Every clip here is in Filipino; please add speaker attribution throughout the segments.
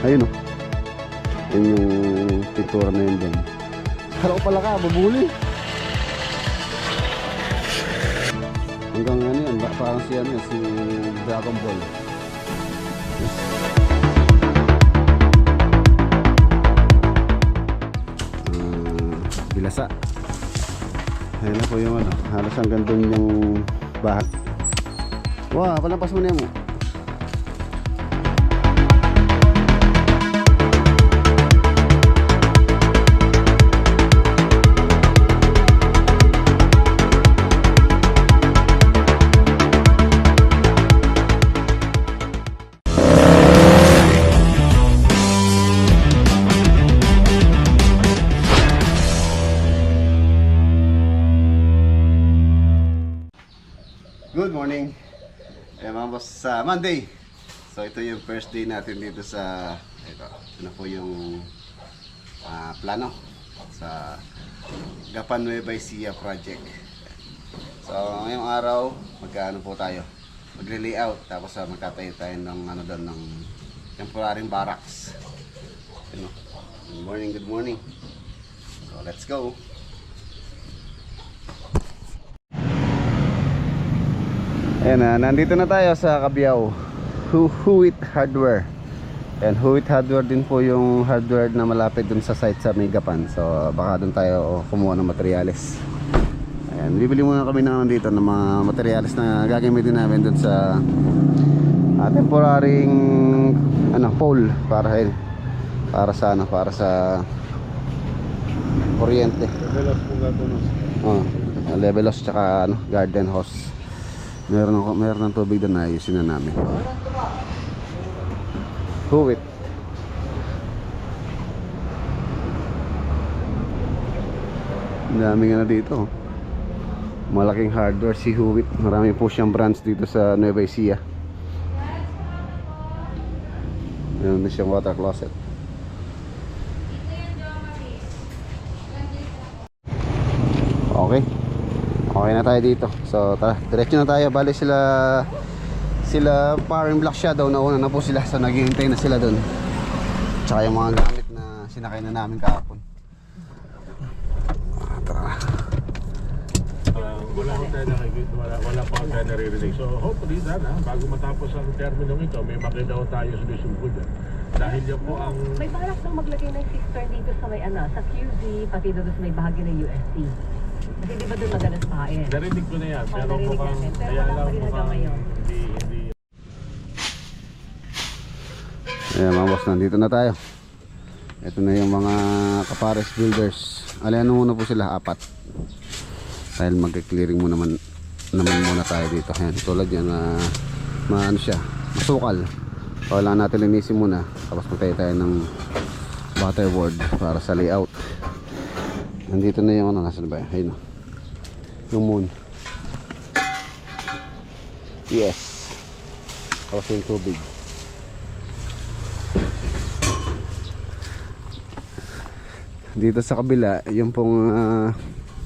Speaker 1: Ayun o. Yun yung pintura na yun doon. Halo pala ka, babuli. Hanggang ano yan, parang si Dragon Ball. Bilasa. Ayan na po yung ano, halos hanggang doon yung bahat. Wah, palampas mo na yan mo. Good morning. Mga boss, sa Monday. So ito yung first day natin dito sa ito na po yung plano sa Gapan Nueva Ecija project. So ngayong araw magkaano po tayo, magre-layout tapos magtatayo tayo ng ano doon ng temporaryong barracks. Good morning, good morning. So let's go. Ayan na, nandito na tayo sa Cabiao, Huit Hardware. And Huit Hardware din po yung hardware na malapit dun sa site sa Megapan. So baka dun tayo kumuha ng materyales. Ayan, bibili muna kami naman dito ng mga materyales na gagamitin namin dun sa temporarying pole para sa kuryente. Levelos tsaka garden hose. Meron ng tubig doon na ayusin na namin. Huwit. Daming dito. Malaking hardware si Huwit. Marami po siyang branch dito sa Nueva Ecija. Meron din siyang water closet. Okay. Okay na tayo dito. So tara, diretso na tayo. Bali sila Parang Black Shadow nauna na po sila. So naghihintay na sila doon. Tsaka yung mga gamit na sinakay na namin kahapon. Tara.
Speaker 2: Wala pa tayo naririnig. So hopefully sana bago matapos ang terminong ito may makita tayo sa Lusubud. Dahil yan po ang...
Speaker 3: May balak nang maglagay ng cistern dito sa may sa QZ, pati doon sa may bahagi ng UST. Kasi di ba doon magalas pain?
Speaker 2: Narinig ko na yan, pero mukhang...
Speaker 3: Pero wala pa rin hanggang ngayon.
Speaker 2: Hindi...
Speaker 1: Ayan mga boss, nandito na tayo. Ito na yung mga Kapares Builders. Alayan muna po sila, 4. Dahil mag-clearing mo naman muna tayo dito. Ayan, tulad yan na masukal. Wala natin linisin muna. Tapos magtayo tayo ng butterboard para sa layout. Nandito na yung nasan ba? Ayun o. Yung moon. Yes. Tapos yung tubig. Dito sa kabila, yung pong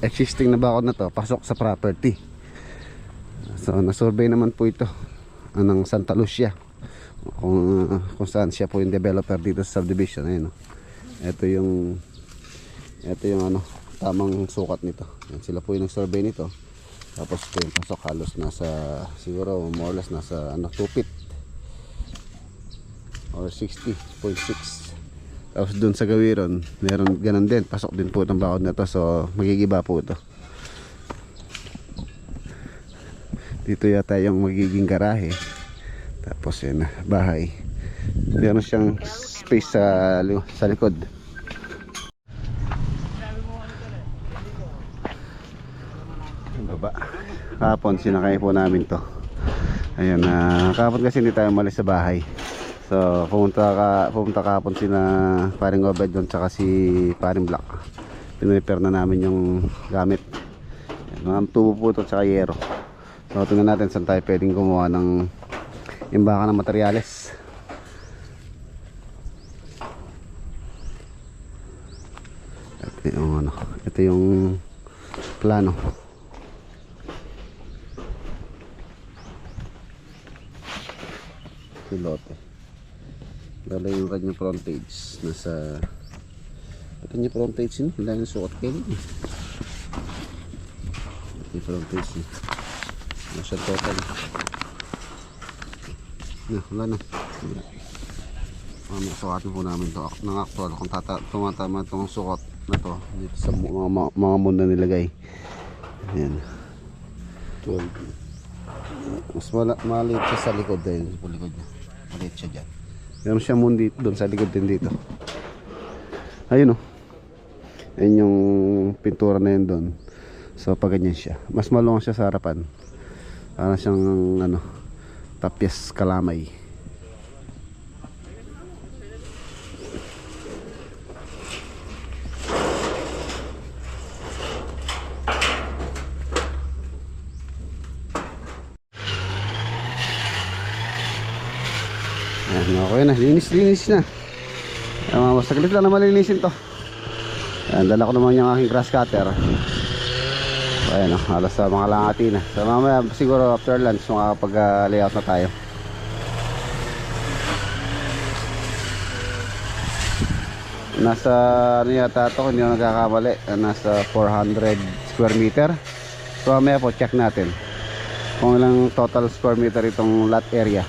Speaker 1: existing na bakod na to, pasok sa property. So, na-survey naman po ito ng Santa Lucia. Kung saan siya po yung developer dito sa subdivision. Ayun o. Ito yung tamang sukat nito. Yan, sila po yung nag-survey nito. Tapos ito yung pasok halos nasa siguro more or less nasa 2 feet or 60.6. Tapos dun sa gawiron meron ganun din, pasok din po itong bakod na to. So magigiba po ito. Dito yata yung magiging garahe. Tapos yun bahay. Meron siyang space sa likod. Baba. Kahapon sinakay po namin to. Ayun, kahapon kasi hindi tayo malis sa bahay. So pumunta kahapon sina Paring Obed doon tsaka si Paring Black. Pinrepair na namin yung gamit. Mga tubo po ito tsaka yero. So tingnan natin saan tayo pwedeng gumawa ng imbakan ng materyales. Ito yung plano. Pilote. Lalo yung kanyang frontage. Nasa... Kanyang frontage yun. Wala yung sukat kayo. Ito yung frontage yun. Nasa total. Wala na. Sukatin po namin to ng actual kung tumatama itong sukat na to dito sa mga moon na nilagay. Ayan. 12. Mas maliit siya sa likod dahil sa likod niya. Maliit siya dyan. Meron siya moon dito, doon sa likod din dito. Ayun o. Ayun yung pintura na yun doon. So pag ganyan siya. Mas malungan siya sa harapan. Para siyang ano, tapyas kalamay. Ayan, okay na. Linis na. Saglit lang na malinisin to. Ayan, dala ko naman yung aking grass cutter. So, ayan, halos sa mga langati na. So mamaya siguro after lunch makakapag layout na tayo. Nasa ano yata ito, kung hindi ako nagkakamali, nasa 400 square meter. So mamaya po check natin kung ilang total square meter itong lot area.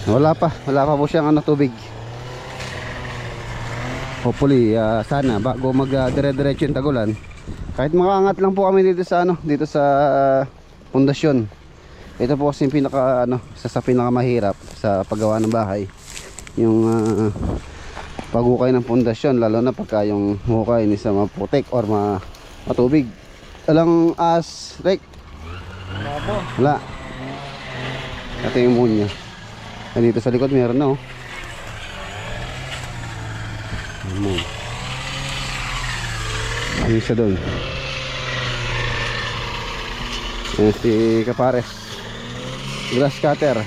Speaker 1: Wala pa po siyang ano, tubig. Hopefully sana bago mag dire-diretso yung tagulan, kahit makaangat lang po kami dito sa ano, dito sa pundasyon. Ito po kasi yung pinaka ano, isa sa pinakamahirap sa paggawa ng bahay, yung paghukay ng pundasyon, lalo na pagka yung hukay ni sa maputik or matubig. Alang as Rick? Wala. Ito yung moon niya. Dito sa likod meron na oh. Ayun siya doon. Ayan si Kapares. Grass cutter.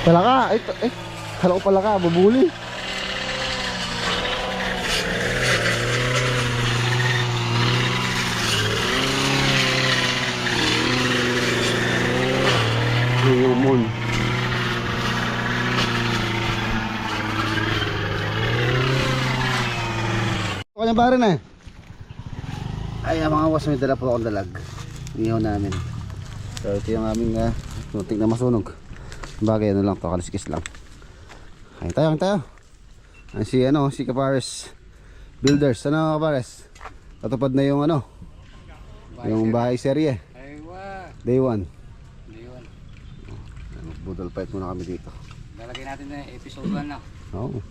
Speaker 1: Palaka. Ito, kala ko palaka. Bubuli. Yung moon. Kanyang pare na. Ay mga boss, may dala po akong dalag. Inihaw namin. So ito yung aming muntik na masunog. Bagay ano lang to, kaliskis lang. Kain tayo. Ay, si Kapares Builders. Ano Kapares? Tatupad na yung ano, yung bahay serye. Day 1. Budol fight muna kami dito.
Speaker 4: Lalagay natin na episode 1 na.
Speaker 1: Oo.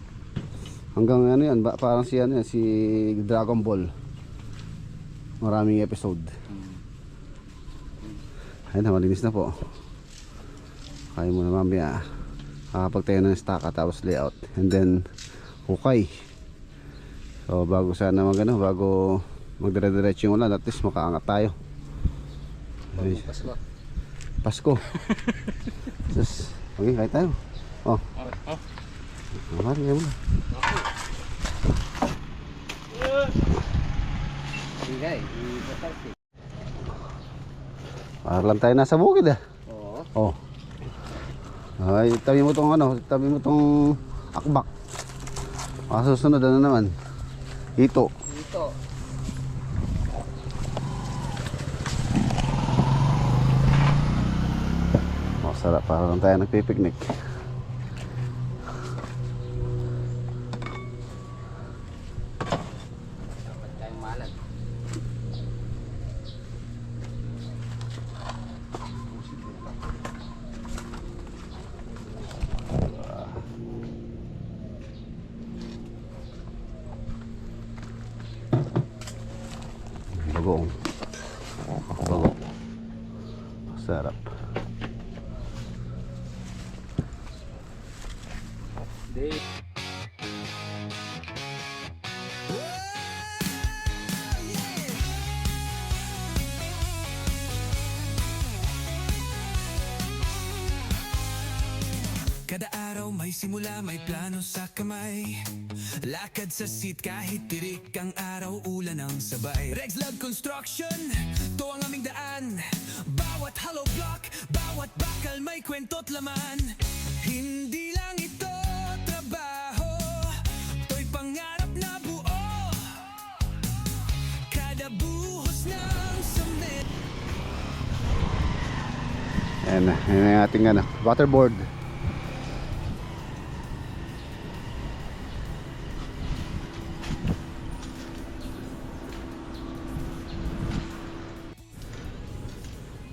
Speaker 1: Hanggang ano yan, parang si ano yan, si Dragon Ball. Maraming episode. Ayun na, malinis na po. Kaya muna mamaya. Kakapag tayo ng stock tapos layout. And then, hukay. So, bago sana bago magdire-diretso yung ulan, at least makaangat tayo. Pasko. Sus, okay, kahit tayo. Oh. Mari kayo muna. Para lang tayo nasa bukid ah. Oo. Oh. Ay, tabi mo tong ano, tabi mo tong akbak. Susunod ano naman? Ito. Sarap, para lang tayo nagpipiknik.
Speaker 4: Dapat tayong malag.
Speaker 1: Bagoong. Bago. Sarap.
Speaker 5: araw may simula, may plano sa kamay. Lakad sa seat kahit tirik ang araw, ulan ang sabay. Regs Lab Construction, to ang aming daan. Bawat hollow block, bawat bakal may kwento't laman. Hindi lang ito trabaho, to'y pangarap na buo. Kada buhos ng samet.
Speaker 1: Ayan na, yun ang ating ano, waterboard.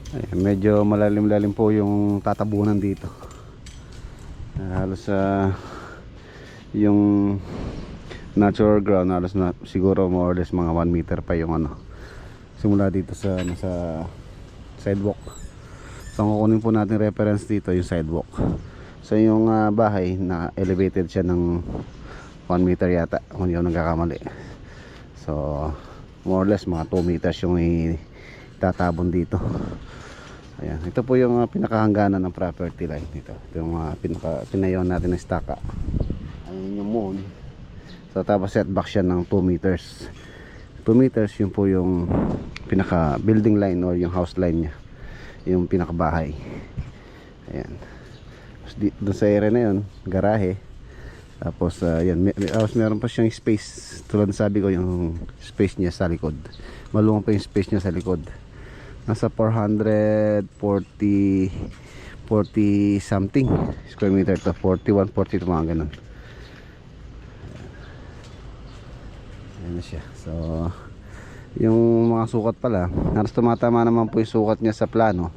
Speaker 1: Ayan, medyo malalim-lalim po yung tatabunan dito. Halos yung natural ground, halos na siguro more or less mga 1 meter pa yung ano, simula dito sa sidewalk. So ang kukunin po natin reference dito yung sidewalk. So yung bahay na elevated siya ng 1 meter yata kung hindi ako nagkakamali. So more or less mga 2 meters yung itatabon dito. Ayan, ito po yung pinakahangganan ng property line dito. Ito yung pinayon natin ng staka. Ayun yung moon. So tapos setback siya ng 2 meters. 2 meters yun po yung pinaka building line or yung house line niya, yung pinakabahay. Ayan. Doon sa area na yun, garahe. Tapos yan, meron pa siyang space. Tulad na sabi ko, yung space niya sa likod. Maluwang pa yung space niya sa likod. Nasa 440 something square meter to, 41, 42 mga ganun. Ayan na siya. So yung mga sukat pala, halos tumatama naman po yung sukat niya sa plano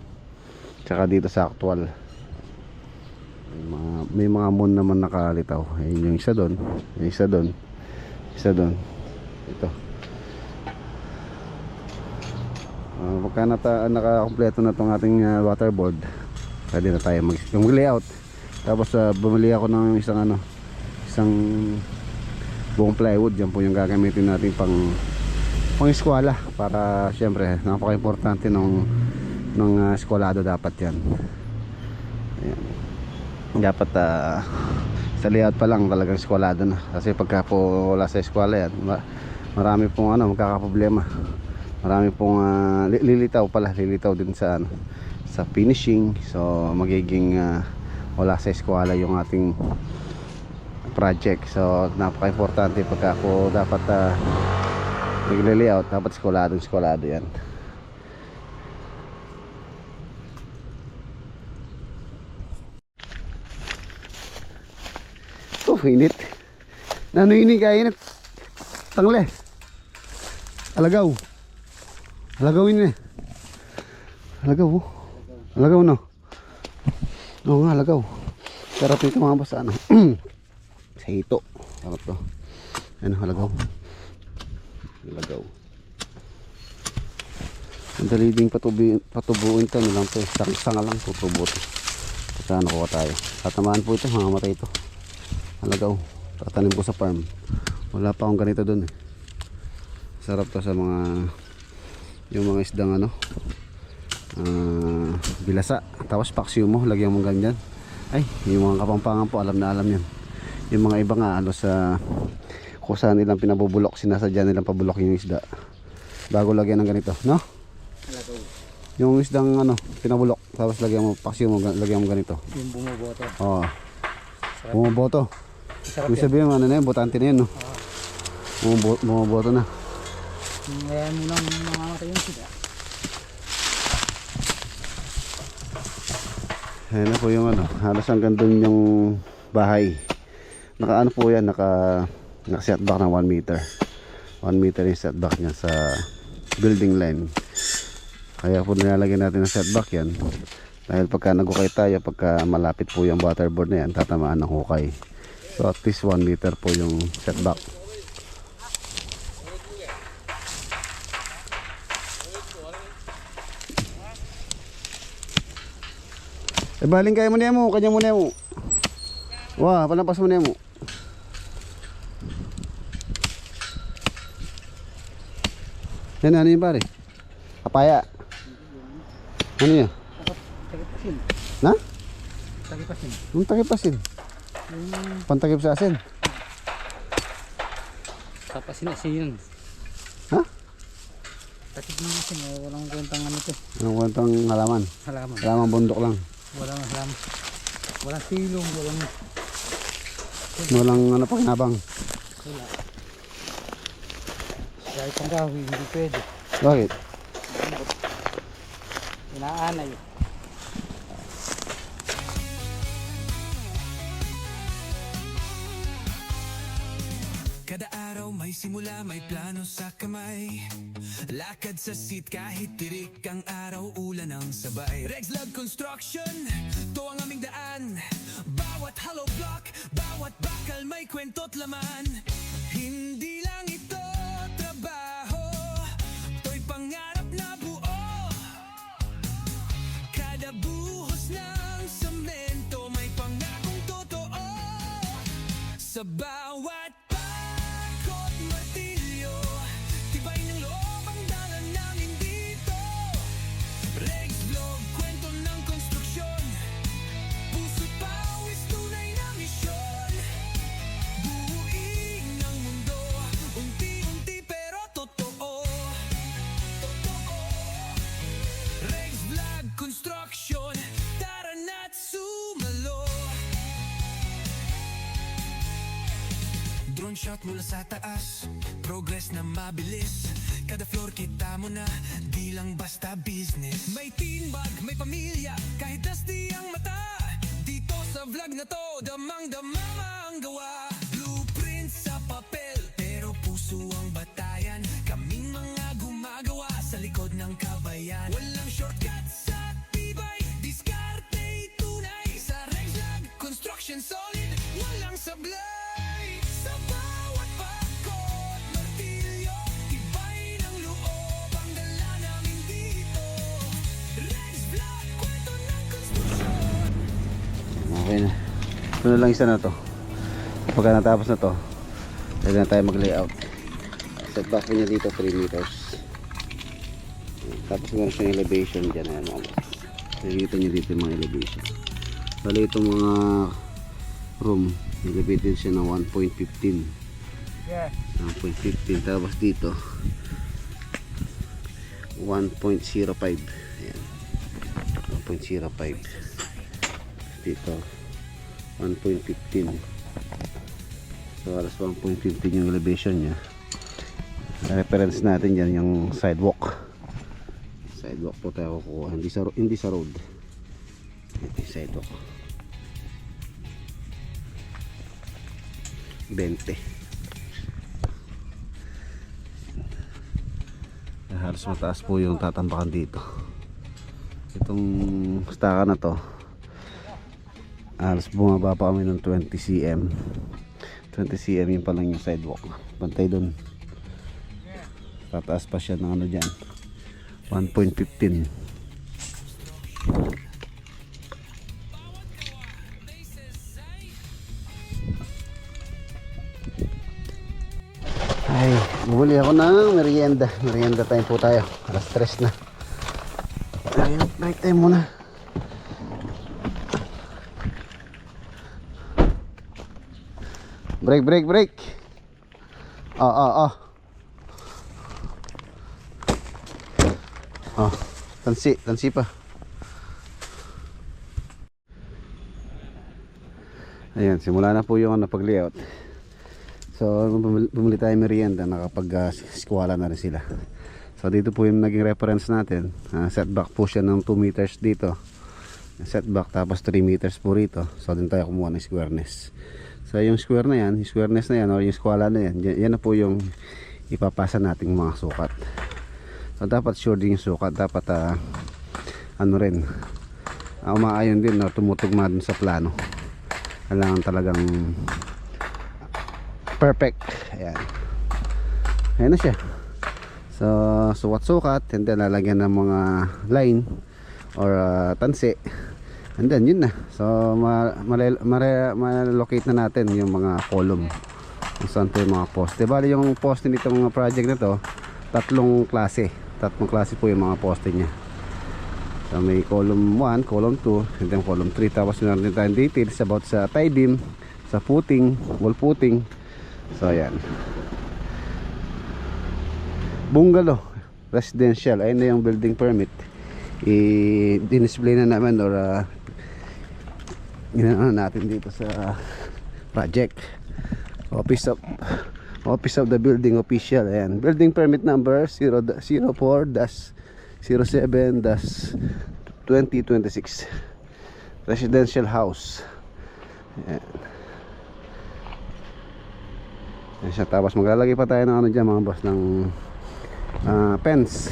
Speaker 1: tsaka dito sa actual. May mga moon naman nakalitaw. Ayun yung isa doon, yung isa doon, isa doon, ito. Pagka nakakompleto na itong ating waterboard, pwede na tayo yung layout. Tapos bumili ako ng isang buong plywood. Yan po yung gagamitin natin pang eskwela, para syempre napaka-importante ng eskwelado dapat yan. Ayan. Dapat sa layout pa lang talagang eskwelado na, kasi pagka po wala sa eskwela yan, marami pong magkakaproblema. Marami pong lilitaw din sa sa finishing. So magiging wala sa eskwela yung ating project. So napaka-importante pagka po dapat nag-layout, dapat eskwelado yan. Init. Nano ini kainit. Tangle. Alagaw. Alagaw ini. Alagaw. Alagaw no. Oo nga, alagaw. Sarap nito mga boss, sa hito. Sarap to. Ano, alagaw. Alagaw. Ang dali ding patubuin to, nilang to. Sanga lang tutubo to. Saan nakuha tayo. Tatamaan po ito, mamamatay ito. Alagaw. Tatanim ko sa farm. Wala pa akong ganito dun. Sarap to sa yung mga isdang bilasa. Tapos paksiw mo, lagyan mo ganyan. Ay, yung mga Kapampangan po, alam na alam yan. Yung mga iba nga halos kung saan nilang pinabubulok, sinasadya nilang pabulok yung isda bago lagyan ng ganito, no?
Speaker 4: Alagaw.
Speaker 1: Yung isdang pinabulok, tapos lagyan mo paksiw mo, lagyan mo ganito.
Speaker 4: Yung bumoboto.
Speaker 1: Oo. Bumoboto.
Speaker 4: Sarap
Speaker 1: Ibig sabihin na yun, botante na yun, no? Bumoboto na.
Speaker 4: Ngayon mo lang mamamatay yung sila.
Speaker 1: Ayan na po yung halos hanggang dun yung bahay. Naka po yan, naka setback ng 1 meter. 1 meter yung setback niya sa building line. Kaya po nilalagyan natin ng setback yan. Dahil pagka nag-hukay tayo, pagka malapit po yung waterboard na yan, tatamaan ng hukay. So at least 1 meter po yung setback. Baling kayo mo niya mo, kanya mo niya mo. Wah, palampas mo niya mo. Yan, ano yun pare? Papaya. Ano yun?
Speaker 4: Tagipasin.
Speaker 1: Na?
Speaker 4: Tagipasin.
Speaker 1: Yung tagipasin.
Speaker 4: Yung
Speaker 1: Pantakip sa asin.
Speaker 4: tapasinasin yun.
Speaker 1: Ha?
Speaker 4: Takip ng asin, walang kwentang ano to.
Speaker 1: Anong kwentang halaman?
Speaker 4: Halaman.
Speaker 1: Halaman bundok lang.
Speaker 4: Walang halaman. Walang silong,
Speaker 1: Walang ano pakinabang.
Speaker 4: wala. Kahit ang gawi, hindi pwede.
Speaker 1: Bakit?
Speaker 4: Inaanay.
Speaker 5: Kada araw may simula, may plano sa kamay. Lakad sa seat kahit tirik ang araw, ulan ang sabay. Rexlab Construction, to ang aming daan. Bawat hollow block, bawat bakal may kwento't laman. Hindi lang ito trabaho, to'y pangarap na buo. Kada buhos ng semento may pangakong totoo. Sa bawat pakot martilyo, tibay ng loob ang dala namin dito. Regs Vlog, kwento ng konstruksyon, puso't pawis, tunay na misyon. Buuin ang mundo, unti-unti pero totoo. Regs Vlog Construction, tara na't sumalo. Drone shot mula sa taas, progress na mabilis. Kada floor kita mo na, di lang basta business. May teambag, may pamilya, kahit dusty ang mata. Dito sa vlog na to, damang-dama ang gawa. Blueprint sa papel, pero puso ang batayan. Kaming mga gumagawa sa likod ng kabayan. Walang shortcut sa tibay, diskarte'y tunay. Sa Rexlab Construction solid, walang sablay. Sa bawat pakot martilyo, tibay ng loob ang dala namin dito. Regs Vlog, kwento ng konstruksyon.
Speaker 1: Okay na. Ito na lang isa na to. Kapag natapos na to, pwede na tayo mag-layout. Setback niya dito 3 meters. Tapos meron siyang elevation dyan. Ayan mga boss. Nakikita niyo dito yung mga elevation. Bali itong mga room, elevated siya ng 1.15.
Speaker 4: Yeah.
Speaker 1: 1.15. Tapos dito 1.05. Ayan. 1.05. Dito 1.15. So alas 1.15 yung elevation nya. Reference natin dyan yung sidewalk. Sidewalk po tayo kukuha, hindi sa road. Ito yung sidewalk 20. Halos mataas po yung tatambakan dito. Itong staka na to, halos bumaba pa kami ng 20 cm. 20 cm yun pa lang yung sidewalk. Pantay dun, tataas pa siya ng ano dyan, 1.15. Ay, bumuli ako ng merienda. Merienda time po tayo. Alas 3 na. Ay, break time muna. Break, break, break. Tansi pa. Ayan, simula na po yung pag-layout. So, bumili tayo merienda, nakapag-skwala na rin sila. So, dito po yung naging reference natin. Setback po siya ng 2 meters dito. Setback, tapos 3 meters po rito. So, din tayo kumuha ng squareness. So, yung square na yan, yung squareness na yan, o yung skwala na yan, yan na po yung ipapasa nating mga sukat. So, dapat sure din yung sukat. Dapat, ano rin, umaayon din, tumutugma dun sa plano. Kailangan talagang perfect. Ayan. Ayan na siya. So, sukat-sukat, and then lalagyan ng mga line or tansi. And then yun na. So, malocate na natin yung mga column. Kung saan po yung mga poste. Bali yung poste nito mga project na to, tatlong klase po yung mga poste nya. So, may column 1, column 2, and then column 3. Tapos meron din tayong details about sa tie beam, sa footing, wall footing. So ayan. Bungalow, residential. Ayun na yung building permit. I-display na naman or ginano natin dito sa project. Office of the building official. Ayan. Building permit number 04-07-2026. Residential house. Ayan. Ayan siya. Tapos maglalagay pa tayo ng ano dyan mga boss, ng fence.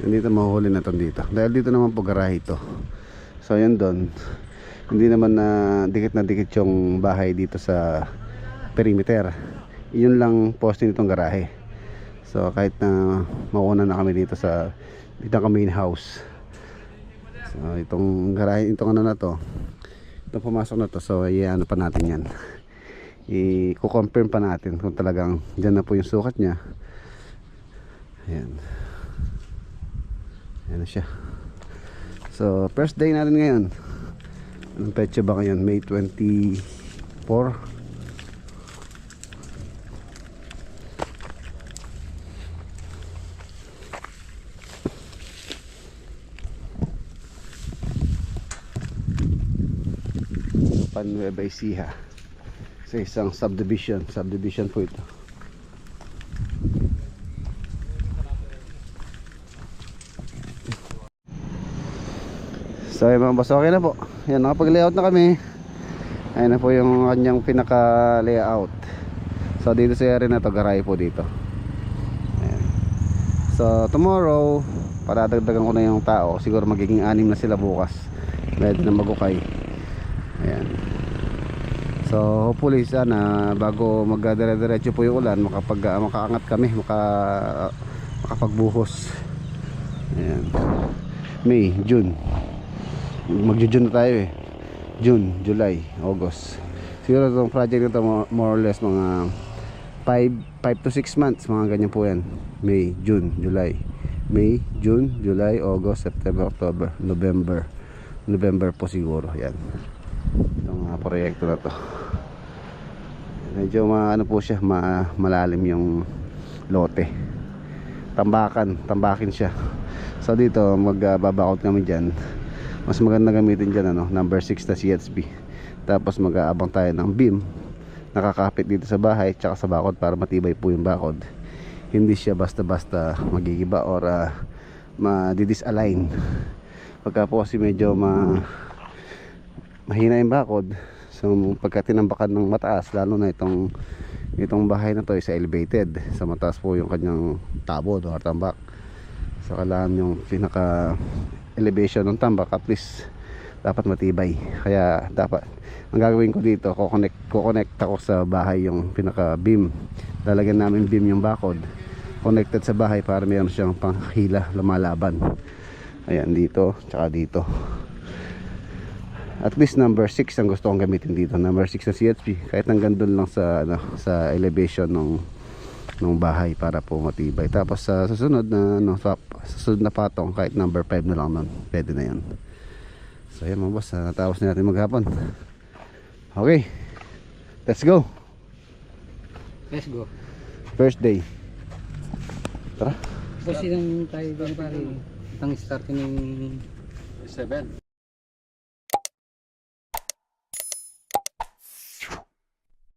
Speaker 1: Dito mahuhuli na to dito. Dahil dito naman po garahe ito. So yun doon. Hindi naman na dikit yung bahay dito sa perimeter. Yun lang poste nitong garahe. So kahit na mauna na kami dito sa main house. So itong garahe, itong ano na to, itong pumasok na to, so ano pa natin yan. I-confirm pa natin kung talagang dyan na po yung sukat nya. Ayan. Ayan na siya. So first day natin ngayon. Anong petsa ba ngayon? May 24. Nueva Ecija, sa isang subdivision po ito. So mga boss, okay na po. Yan, nakapag-layout na kami. Ayan na po yung kanyang pinaka-layout. So dito sa area na to, garahe po dito. Ayan. So tomorrow, paradagdagan ko na yung tao. Siguro magiging 6 na sila bukas. Pwede na magukay. Ayan. So hopefully sana bago magdire-diretso po yung ulan, makaangat kami, makapagbuhos. Ayan. May, June. Magjo-June na tayo eh. June, July, August. Siguro itong project nito more or less mga 5 to 6 months, mga ganyan po yan. May, June, July. May, June, July, August, September, October, November. November po siguro. Yan. Itong proyekto na to. Medyo ano po siya, malalim yung lote. Tambakin siya. So dito magbabakot kami dyan. Mas maganda gamitin dyan number 6 na CHP. Tapos mag-aabang tayo ng beam nakakapit dito sa bahay tsaka sa bakod para matibay po yung bakod. Hindi siya basta-basta magigiba or ma-disalign. Pagka po kasi medyo mahina yung bakod, so pagka tinambakan ng mataas, lalo na itong bahay na to is elevated, sa mataas po yung kanyang tabod o tambak. So kailangan yung pinaka elevation ng tambak at least dapat matibay. Kaya dapat ang gagawin ko dito, kukonect ako sa bahay yung pinaka beam. Lalagyan namin beam yung bakod connected sa bahay para mayroon siyang panghila lumalaban. Ayan, dito tsaka dito. At least number 6 ang gusto kong gamitin dito, number 6 na CHP, kahit hanggang doon lang sa elevation ng bahay para po matibay. Tapos sa susunod na susunod na patong, kahit number 5 na lang nun, pwede na yan. So ayan mga boss, natapos na natin maghapon. Okay, let's go.
Speaker 4: Let's go.
Speaker 1: First day. Tara.
Speaker 4: Kasi lang tayo doon pare. Ang start ng
Speaker 1: 7.